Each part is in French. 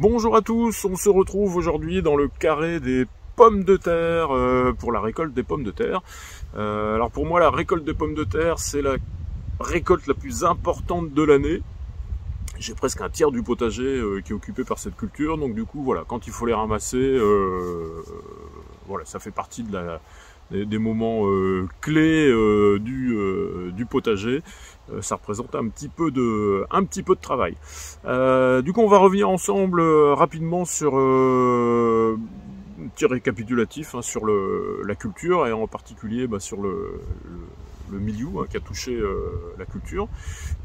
Bonjour à tous, on se retrouve aujourd'hui dans le carré des pommes de terre pour la récolte des pommes de terre. Alors pour moi la récolte des pommes de terre c'est la récolte la plus importante de l'année. J'ai presque un tiers du potager qui est occupé par cette culture, donc du coup voilà, quand il faut les ramasser, voilà, ça fait partie de des moments clés du potager. Ça représente un petit peu de travail. Du coup, on va revenir ensemble rapidement sur un petit récapitulatif sur la culture et en particulier sur le milieu qui a touché la culture.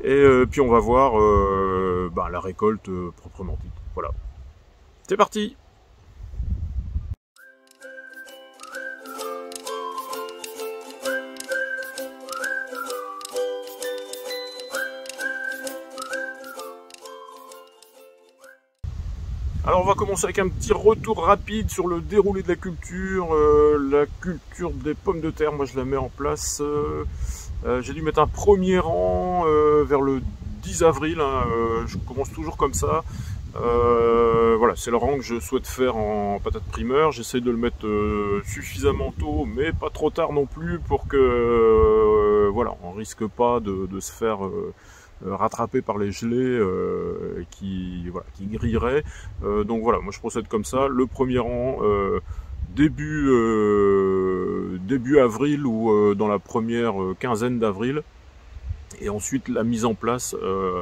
Et puis on va voir la récolte proprement dite. Voilà. C'est parti! Alors on va commencer avec un petit retour rapide sur le déroulé de la culture. La culture des pommes de terre, moi je la mets en place. J'ai dû mettre un premier rang vers le 10 avril. Je commence toujours comme ça. Voilà, c'est le rang que je souhaite faire en patate primeur. J'essaie de le mettre suffisamment tôt, mais pas trop tard non plus pour que voilà, on risque pas de se faire rattrapé par les gelées qui grilleraient. Donc voilà, moi je procède comme ça. Le premier rang début avril ou dans la première quinzaine d'avril. Et ensuite la mise en place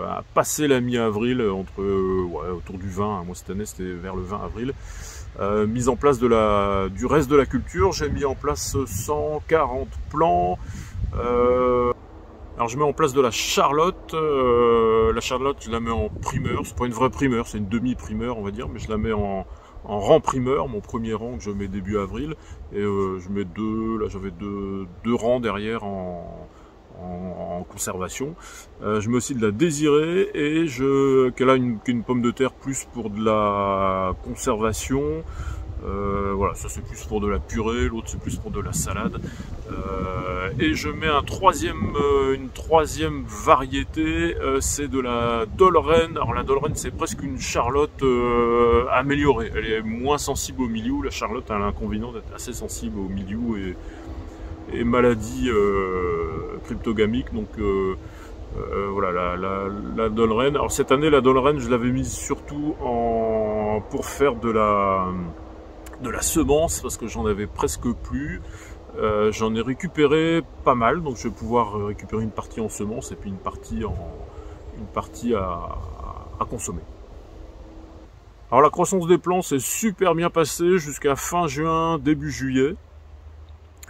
à passer la mi-avril autour du 20. Moi cette année c'était vers le 20 avril. Mise en place du reste de la culture. J'ai mis en place 140 plants. Alors je mets en place de la charlotte. La charlotte, je la mets en primeur. C'est pas une vraie primeur, c'est une demi-primeur, on va dire, mais je la mets en rang primeur, mon premier rang que je mets début avril. Et je mets j'avais deux rangs derrière en conservation. Je mets aussi de la désirée et qu'elle a une pomme de terre plus pour de la conservation. Voilà, ça c'est plus pour de la purée, l'autre c'est plus pour de la salade. Et je mets une troisième variété, c'est de la Dolren. Alors la Dolren c'est presque une charlotte améliorée. Elle est moins sensible au milieu. La charlotte a l'inconvénient d'être assez sensible au milieu et maladies cryptogamiques. Donc voilà, la Dolren. Alors cette année la Dolren je l'avais mise surtout pour faire de la semence parce que j'en avais presque plus. J'en ai récupéré pas mal, donc je vais pouvoir récupérer une partie en semence et puis une partie à consommer. Alors la croissance des plants s'est super bien passée jusqu'à fin juin, début juillet,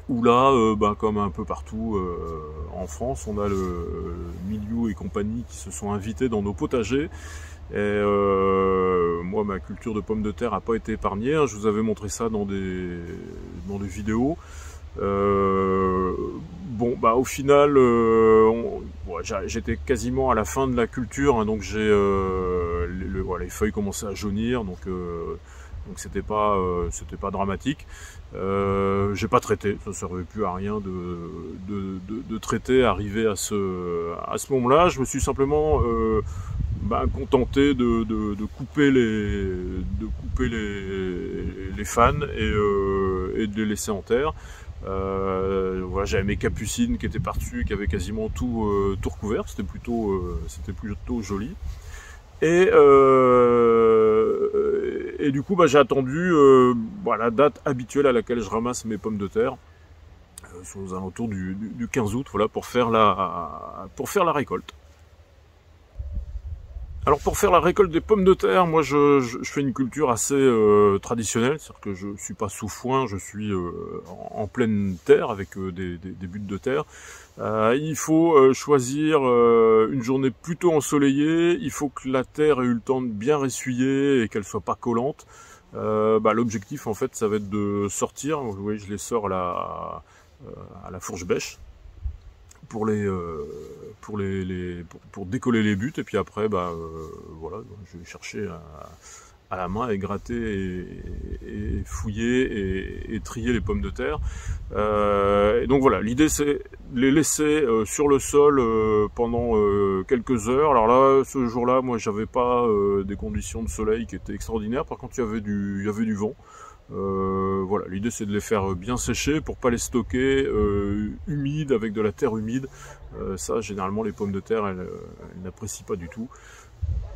où là, comme un peu partout en France, on a le milieu et compagnie qui se sont invités dans nos potagers. Et moi, ma culture de pommes de terre n'a pas été épargnée. Je vous avais montré ça dans des vidéos. Au final, j'étais quasiment à la fin de la culture, donc les feuilles commençaient à jaunir, donc c'était pas dramatique. J'ai pas traité, ça servait plus à rien de traiter, arrivé à ce moment-là. Je me suis simplement contenté de couper les fans et de les laisser en terre. Voilà, j'avais mes capucines qui étaient par-dessus, qui avaient quasiment tout recouvert. C'était plutôt joli. Et du coup, j'ai attendu la date habituelle à laquelle je ramasse mes pommes de terre, aux alentours du 15 août, voilà, pour faire la récolte. Alors pour faire la récolte des pommes de terre, moi je fais une culture assez traditionnelle, c'est-à-dire que je suis pas sous foin, je suis en pleine terre avec des buttes de terre. Il faut choisir une journée plutôt ensoleillée, il faut que la terre ait eu le temps de bien ressuyer et qu'elle soit pas collante. L'objectif en fait ça va être de sortir, vous voyez je les sors à la fourche bêche pour décoller les buttes et puis après voilà, je vais chercher à la main et gratter et fouiller et trier les pommes de terre. Et donc voilà, l'idée c'est de les laisser sur le sol pendant quelques heures. Alors là, ce jour-là, moi j'avais pas des conditions de soleil qui étaient extraordinaires, par contre il y avait du vent. Voilà, l'idée c'est de les faire bien sécher pour pas les stocker humides avec de la terre humide. Ça, généralement, les pommes de terre, elles n'apprécient pas du tout.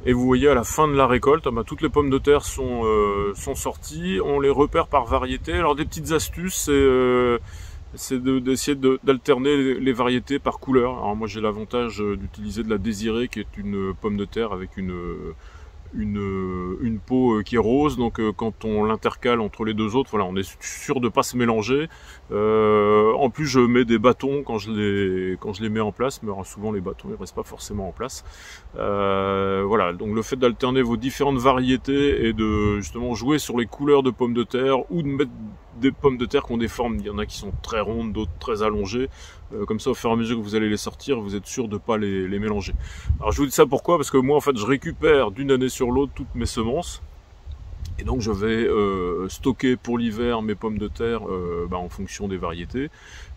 Et vous voyez, à la fin de la récolte, toutes les pommes de terre sont sorties. On les repère par variété. Alors des petites astuces, c'est d'essayer d'alterner les variétés par couleur. Alors moi j'ai l'avantage d'utiliser de la désirée, qui est une pomme de terre avec une peau qui est rose, donc quand on l'intercale entre les deux autres, voilà, on est sûr de pas se mélanger. En plus, je mets des bâtons quand je les mets en place, mais alors, souvent les bâtons ils restent pas forcément en place. Voilà, donc le fait d'alterner vos différentes variétés et de justement jouer sur les couleurs de pommes de terre, ou de mettre des pommes de terre qui ont des formes, il y en a qui sont très rondes, d'autres très allongées, comme ça au fur et à mesure que vous allez les sortir, vous êtes sûr de pas les mélanger. Alors je vous dis ça pourquoi? Parce que moi en fait je récupère d'une année sur l'autre toutes mes semences, et donc je vais stocker pour l'hiver mes pommes de terre en fonction des variétés.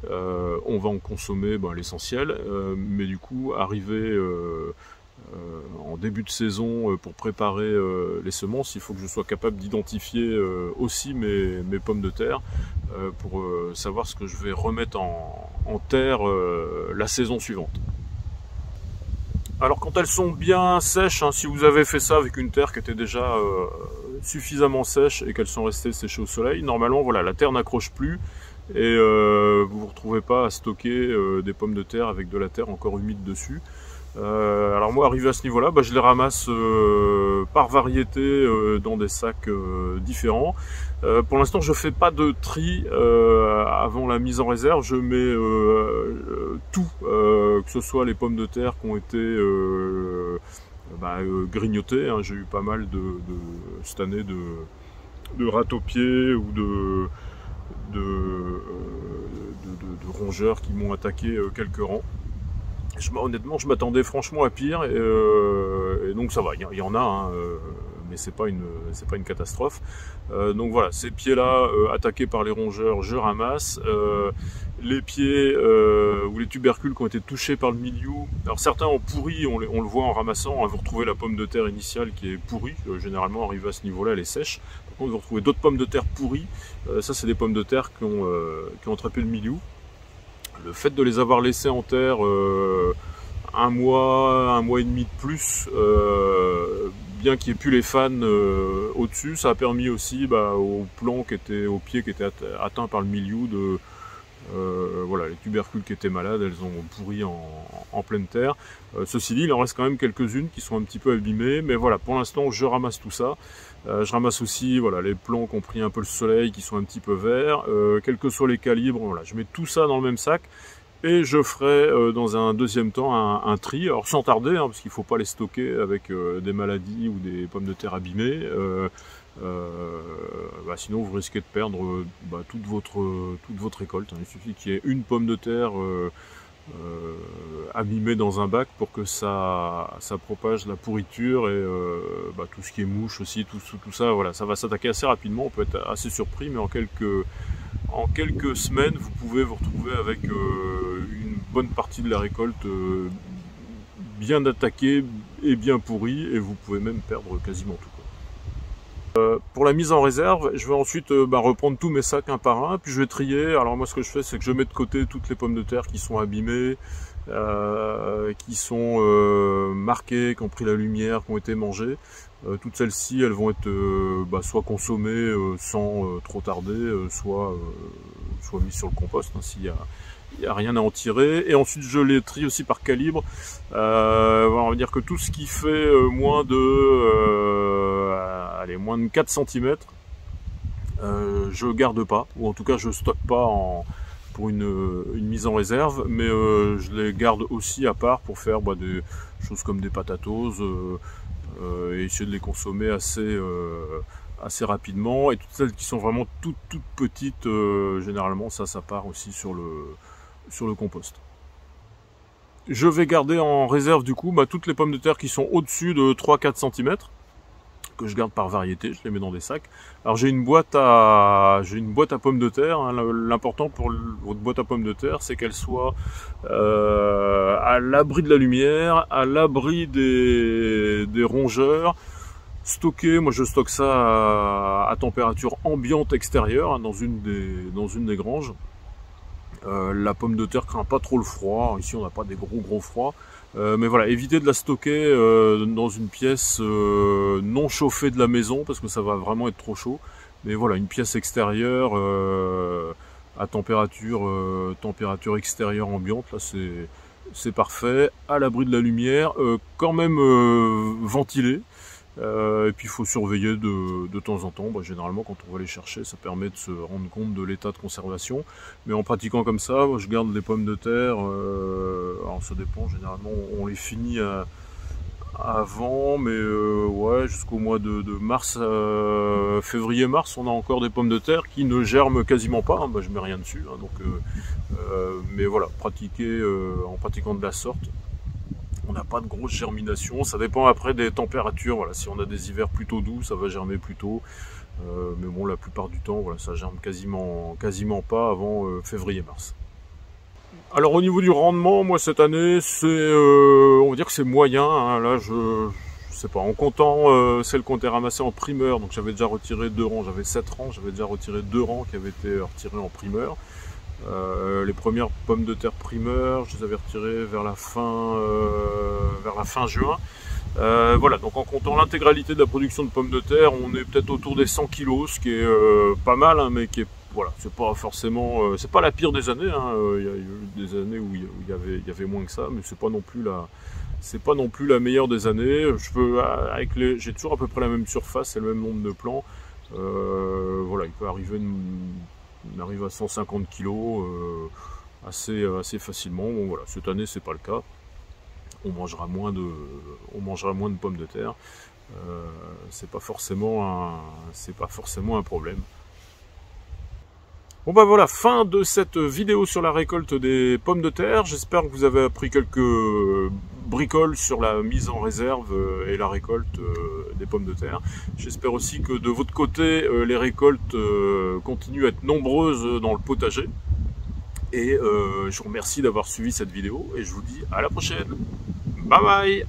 On va en consommer l'essentiel, mais du coup arriver en début de saison pour préparer les semences, il faut que je sois capable d'identifier aussi mes pommes de terre pour savoir ce que je vais remettre en terre la saison suivante. Alors quand elles sont bien sèches, si vous avez fait ça avec une terre qui était déjà suffisamment sèche et qu'elles sont restées séchées au soleil, normalement voilà, la terre n'accroche plus et vous vous retrouvez pas à stocker des pommes de terre avec de la terre encore humide dessus. Alors moi, arrivé à ce niveau-là, je les ramasse par variété dans des sacs différents. Pour l'instant, je fais pas de tri avant la mise en réserve. Je mets tout, que ce soit les pommes de terre qui ont été grignotées. J'ai eu pas mal cette année de rats-aux-pieds ou de rongeurs qui m'ont attaqué quelques rangs. Honnêtement, je m'attendais franchement à pire, et donc ça va, il y en a, mais c'est pas une catastrophe. Donc voilà, ces pieds-là attaqués par les rongeurs, je ramasse. Les pieds ou les tubercules qui ont été touchés par le milieu, alors certains ont pourri, on le voit en ramassant, vous retrouvez la pomme de terre initiale qui est pourrie, généralement arrivée à ce niveau-là, elle est sèche. Par contre, vous retrouvez d'autres pommes de terre pourries, ça c'est des pommes de terre qui ont attrapé le milieu. Le fait de les avoir laissés en terre un mois et demi de plus, bien qu'il n'y ait plus les fans au-dessus, ça a permis aussi aux plants aux pieds qui étaient atteints par le milieu voilà, les tubercules qui étaient malades, elles ont pourri en pleine terre. Ceci dit, il en reste quand même quelques-unes qui sont un petit peu abîmées, mais voilà, pour l'instant je ramasse tout ça. Je ramasse aussi les plants qui ont pris un peu le soleil, qui sont un petit peu verts, quels que soient les calibres, voilà, je mets tout ça dans le même sac, et je ferai dans un deuxième temps un tri, alors sans tarder, parce qu'il ne faut pas les stocker avec des maladies ou des pommes de terre abîmées, sinon vous risquez de perdre toute votre récolte. Il suffit qu'il y ait une pomme de terre abîmée dans un bac pour que ça propage la pourriture et tout ce qui est mouche aussi, tout ça, voilà, ça va s'attaquer assez rapidement. On peut être assez surpris, mais en quelques semaines, vous pouvez vous retrouver avec une bonne partie de la récolte bien attaquée et bien pourrie, et vous pouvez même perdre quasiment tout. Pour la mise en réserve, je vais ensuite reprendre tous mes sacs un par un, puis je vais trier. Alors moi ce que je fais, c'est que je mets de côté toutes les pommes de terre qui sont abîmées, qui sont marquées, qui ont pris la lumière, qui ont été mangées. Toutes celles-ci, elles vont être soit consommées sans trop tarder, soit mises sur le compost s'il y a rien à en tirer. Et ensuite je les trie aussi par calibre. On va dire que tout ce qui fait moins de 4 cm, je garde pas, ou en tout cas je stocke pas pour une mise en réserve, mais je les garde aussi à part pour faire des choses comme des patatos, et essayer de les consommer assez rapidement. Et toutes celles qui sont vraiment toutes petites, généralement ça part aussi sur le compost. Je vais garder en réserve du coup toutes les pommes de terre qui sont au-dessus de 3-4 cm. que je garde par variété, je les mets dans des sacs. Alors j'ai une boîte à pommes de terre. Hein. L'important pour votre boîte à pommes de terre, c'est qu'elle soit à l'abri de la lumière, à l'abri des rongeurs. Stocké, moi je stocke ça à température ambiante extérieure, hein, dans une des granges. La pomme de terre craint pas trop le froid. Ici on n'a pas des gros froids. Mais voilà, évitez de la stocker dans une pièce non chauffée de la maison parce que ça va vraiment être trop chaud. Mais voilà, une pièce extérieure à température extérieure ambiante, là c'est parfait. À l'abri de la lumière, quand même ventilé. Et puis il faut surveiller de temps en temps. Généralement quand on va les chercher, ça permet de se rendre compte de l'état de conservation. Mais en pratiquant comme ça, moi, je garde les pommes de terre. Alors ça dépend, généralement on les finit avant, mais ouais, jusqu'au mois de mars, février-mars, on a encore des pommes de terre qui ne germent quasiment pas. Hein, je mets rien dessus, hein, donc, mais voilà, en pratiquant de la sorte. On n'a pas de grosse germination, ça dépend après des températures. Voilà, si on a des hivers plutôt doux, ça va germer plus tôt. Mais bon, la plupart du temps, voilà, ça germe quasiment pas avant février-mars. Alors au niveau du rendement, moi cette année, on va dire que c'est moyen. Hein. Là, je sais pas, en comptant celles qu'on a ramassées en primeur, donc j'avais déjà retiré 2 rangs, j'avais 7 rangs, j'avais déjà retiré 2 rangs qui avaient été retirés en primeur. Les premières pommes de terre primeur, je les avais retirées vers la fin juin. Voilà, donc en comptant l'intégralité de la production de pommes de terre, on est peut-être autour des 100 kg, ce qui est pas mal, hein, mais qui est, voilà, c'est pas forcément, c'est pas la pire des années. Hein. Il y a eu des années où il y avait moins que ça, mais c'est pas non plus la meilleure des années. J'ai toujours à peu près la même surface et le même nombre de plants. Voilà, il peut arriver on arrive à 150 kg assez facilement. Bon voilà, cette année c'est pas le cas. On mangera moins de pommes de terre. C'est pas forcément un problème. Bon voilà, fin de cette vidéo sur la récolte des pommes de terre. J'espère que vous avez appris quelques bricoles sur la mise en réserve et la récolte des pommes de terre. J'espère aussi que de votre côté, les récoltes continuent à être nombreuses dans le potager. Et je vous remercie d'avoir suivi cette vidéo et je vous dis à la prochaine. Bye bye!